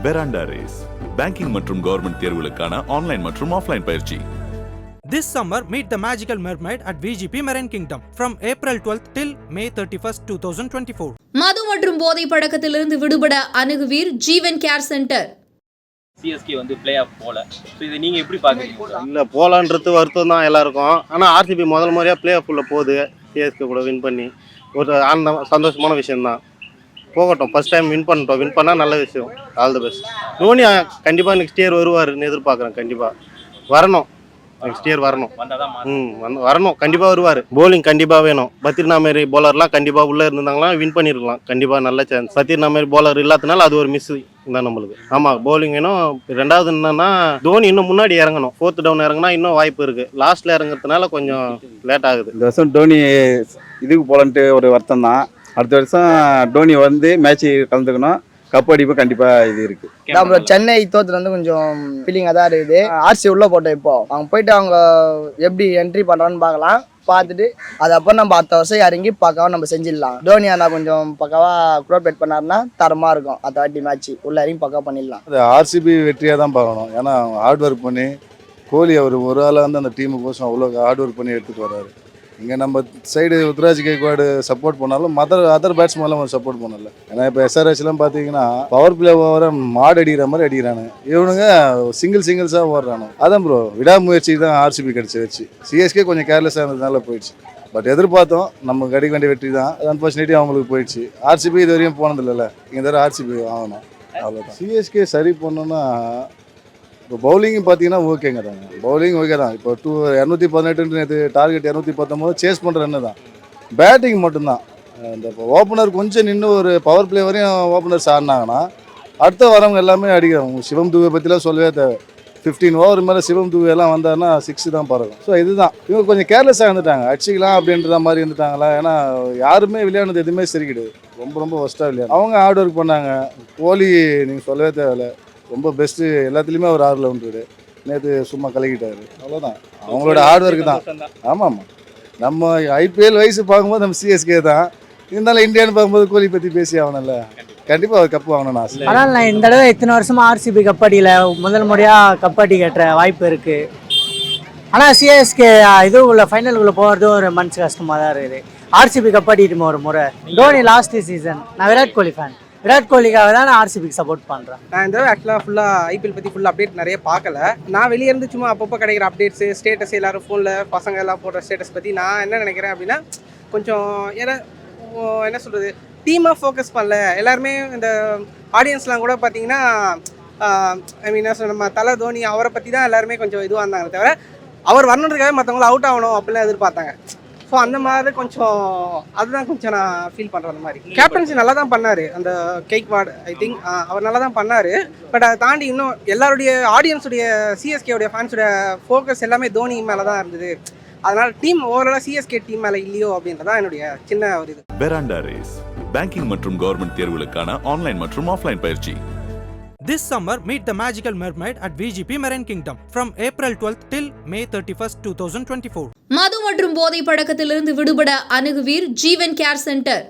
Veranda Race. Banking மற்றும் government தேர்வுகளுக்கான online மற்றும் ஆஃப்லைன் பயிற்சி. This summer, meet the magical mermaid at VGP Marine Kingdom from April 12th till May 31st, 2024. மது மற்றும் போதை பழக்கத்திலிருந்து விடுபட அணுகுவீர் ஜீவன் கேர் சென்டர். சிஎஸ்கே வந்து பிளே ஆஃப் போல. ஸோ இதை நீங்கள் எப்படி பார்க்குறீங்க? இல்லை போகலான்றது வருத்தம் தான் எல்லாருக்கும். ஆனால் ஆர்சிபி முதல் முறையாக பிளே ஆஃப் உள்ள போகுது. சிஎஸ்கே கூட வின் பண்ணி ஒரு சந்தோஷமான விஷயந்தான். போகட்டும், ஃபர்ஸ்ட் டைம் வின் பண்ணிட்டோம். வின் பண்ணால் நல்ல விஷயம். All the best. தோனி கண்டிப்பாக நெக்ஸ்ட் இயர் வருவாருன்னு எதிர்பார்க்குறேன். கண்டிப்பாக வரணும், நெக்ஸ்ட் இயர் வரணும். வரணும், கண்டிப்பாக வருவார். போலிங் கண்டிப்பாக வேணும். பத்திர்னா மாரி போலர்லாம் கண்டிப்பாக உள்ளே இருந்தாங்களா வின் பண்ணியிருக்கலாம். கண்டிப்பாக நல்ல சான்ஸ். பத்திர்னா மாரி போலர் இல்லாதனால அது ஒரு மிஸ் தான் நம்மளுக்கு. ஆமாம், போலிங் வேணும். ரெண்டாவது என்னன்னா தோனி இன்னும் முன்னாடி இறங்கணும். 4th டவுன் இறங்கினா இன்னும் வாய்ப்பு இருக்குது. லாஸ்ட்டில் இறங்குறதுனால கொஞ்சம் லேட் ஆகுது. இந்த வருஷம் டோனி இதுக்கு போகலான்ட்டு ஒரு வருத்தம் தான். அடுத்த வருஷம் டோனி வந்து மேட்ச்சு கலந்துக்கணும். கப் அடிப்பு கண்டிப்பாக இது இருக்குது. நம்ம சென்னை தோத்துல வந்து கொஞ்சம் ஃபீலிங்காக தான் இருக்குது. ஆர்சி உள்ளே போட்டோம். இப்போ அவங்க போயிட்டு அவங்க எப்படி என்ட்ரி பண்ணுறான்னு பார்க்கலாம். பார்த்துட்டு அதுக்கப்புறம் நம்ம அடுத்த வருஷம் இறங்கி பக்காவாக நம்ம செஞ்சிடலாம். தோனி ஆனால் கொஞ்சம் பக்காவாக குரோபேட் பண்ணாருன்னா தரமாக இருக்கும். அடுத்த வாட்டி மேட்ச் உள்ள இறங்கி பக்கா பண்ணிடலாம். அது ஆர்சிபி வெற்றியாக தான் பார்க்கணும். ஏன்னா ஹார்ட் ஒர்க் பண்ணி கோலி அவர் ஒரு ஆளாக வந்து அந்த டீமுக்கோசம் அவ்வளோ ஹார்ட் ஒர்க் பண்ணி எடுத்துகிட்டு வர்றாரு. இங்கே நம்ம சைடு ருத்ராஜ் கைக்வாடு சப்போர்ட் பண்ணாலும் அதர் பேட்ஸ்மேன்லாம் ஒரு சப்போர்ட் பண்ணல. ஏன்னா இப்போ எஸ்ஆர்ஹெச்லாம் பார்த்தீங்கன்னா பவர் பிளே ஓவர மாடு அடிக்கிற மாதிரி அடிக்கிறானு. இவனுங்க சிங்கிள்ஸாக ஓடுறானு. அதான் ப்ரோ, விடாமுயற்சி தான் ஆர்சிபி கிடச்சி. சிஎஸ்கே கொஞ்சம் கேர்லெஸ்ஸாக இருந்ததுனால போயிடுச்சு. பட் எதிர்பார்த்தோம் நமக்கு கிடைக்க வேண்டிய வெற்றி தான். அது அன்ஃபார்ச்சுனேட்லி அவங்களுக்கு போயிடுச்சு. ஆர்சிபி இது வரையும் போனதில்லைல்ல, இங்கே தவிர ஆர்சிபி வாங்கணும், அவ்வளோதான். சிஎஸ்கே சரி பண்ணணும்னா இப்போ பவுலிங் பார்த்தீங்கன்னா ஓகேங்க தாங்க. பவுலிங் ஓகே தான். இப்போ 218 டார்கெட் 219 சேஸ் பண்ணுற ரன்னு தான். பேட்டிங் மட்டும்தான். இந்த இப்போ ஓப்பனர் கொஞ்சம் நின்று ஒரு பவர் பிளே வரையும் ஓப்பனர்ஸ் ஆடினாங்கன்னா அடுத்த வரவங்க எல்லாமே அடிக்கிறாங்க. சிவம் தூவை பற்றிலாம் சொல்லவே தேவை. 15 ஓவர் மேலே சிவம் தூவை எல்லாம் வந்தாருன்னா 6 தான் பறக்கும். ஸோ இதுதான் இவங்க கொஞ்சம் கேர்லெஸ்ஸாக இருந்துட்டாங்க. அடிச்சிக்கலாம் அப்படின்ற மாதிரி இருந்துட்டாங்களா. ஏன்னா யாருமே விளையாடுனது எதுவுமே சரி கிடையாது. ரொம்ப ஒஸ்ட்டாக விளையாடு. அவங்க ஹார்ட் ஒர்க் பண்ணாங்க. கோலி நீங்கள் சொல்லவே தேவையில்லை, ரொம்ப பெஸ்ட்டு. எல்லாத்துலேயுமே அவர் 6 ரவுண்டு நேற்று சும்மா கலக்கிட்டாரு. அவ்வளோதான், அவங்களோட ஹார்ட் ஒர்க்கு தான். ஆமாம், நம்ம ஐபிஎல் வயசு பார்க்கும்போது நம்ம சிஎஸ்கே தான். இருந்தாலும் இந்தியான்னு பார்க்கும்போது கோலி பற்றி பேசி ஆகணும்ல. கண்டிப்பாக அவர் கப்பு வாங்கணும்னு ஆசை. ஆனால் நான் இந்த தடவை இத்தனை வருஷமாக ஆர்சிபி கப்படியில் முதல் முறையாக கப்படி கட்டுற வாய்ப்பு இருக்குது. ஆனால் சிஎஸ்கே இது உள்ள ஃபைனலுக்குள்ளே போகிறது ஒரு மனசு கஷ்டமாக தான் இருக்குது. ஆர்சிபி கப்படிட்டு ஒரு முறை தோனி லாஸ்ட் சீசன். நான் விராட் கோலி ஃபேன். விராட் கோலிக்காக தான் நான் ஆர்சிபிக்கு சப்போர்ட் பண்ணுறேன். நான் இந்த தடவை ஆக்சுவலாக ஃபுல்லாக ஐபிஎல் பற்றி ஃபுல்லாக அப்டேட் நிறைய பார்க்கல. நான் வெளியே இருந்து சும்மா அப்பப்போ கிடைக்கிற அப்டேட்ஸு, ஸ்டேட்டஸ், எல்லாரும் ஃபோனில் பசங்க எல்லாம் போடுற ஸ்டேட்டஸ் பற்றி நான் என்ன நினைக்கிறேன் அப்படின்னா, கொஞ்சம் என்ன சொல்கிறது, டீமாக ஃபோக்கஸ் பண்ணல எல்லாருமே. இந்த ஆடியன்ஸ்லாம் கூட பார்த்தீங்கன்னா ஐ மீன் நம்ம தலை தோனி அவரை பற்றி தான் எல்லாருமே கொஞ்சம் இதுவாக இருந்தாங்க தவிர அவர் வரணுன்றதுக்காக மற்றவங்கள அவுட் ஆகணும் அப்படிலாம் எதிர்பார்த்தாங்க. ஸோ அந்த மாதிரி கொஞ்சம் அதுதான் கொஞ்சம் நான் ஃபீல் பண்ணுறேன். அந்த மாதிரி கேப்டன்சி நல்லா தான் பண்ணார் அந்த கெய்க்வாட். ஐ திங்க் அவர் நல்லா தான் பண்ணார். பட் அதை தாண்டி இன்னும் எல்லாருடைய ஆடியன்ஸுடைய சிஎஸ்கேவுடைய ஃபேன்ஸுடைய ஃபோக்கஸ் எல்லாமே தோனி மேலே தான் இருந்தது. அதனால் டீம் ஓவராலாக சிஎஸ்கே டீம் மேலே இல்லையோ அப்படின்றதான் என்னுடைய சின்ன ஒரு இது. Veranda Race. பேங்கிங் மற்றும் கவர்மெண்ட் தேர்வுகளுக்கான ஆன்லைன் மற்றும் ஆஃப்லைன் பயிற்சி. This summer, meet the magical mermaid at VGP Marine Kingdom from April 12th till May 31st, 2024. மது மற்றும் போதை பழக்கத்திலிருந்து விடுபட அணுகுவீர் ஜீவன் கேர் சென்டர்.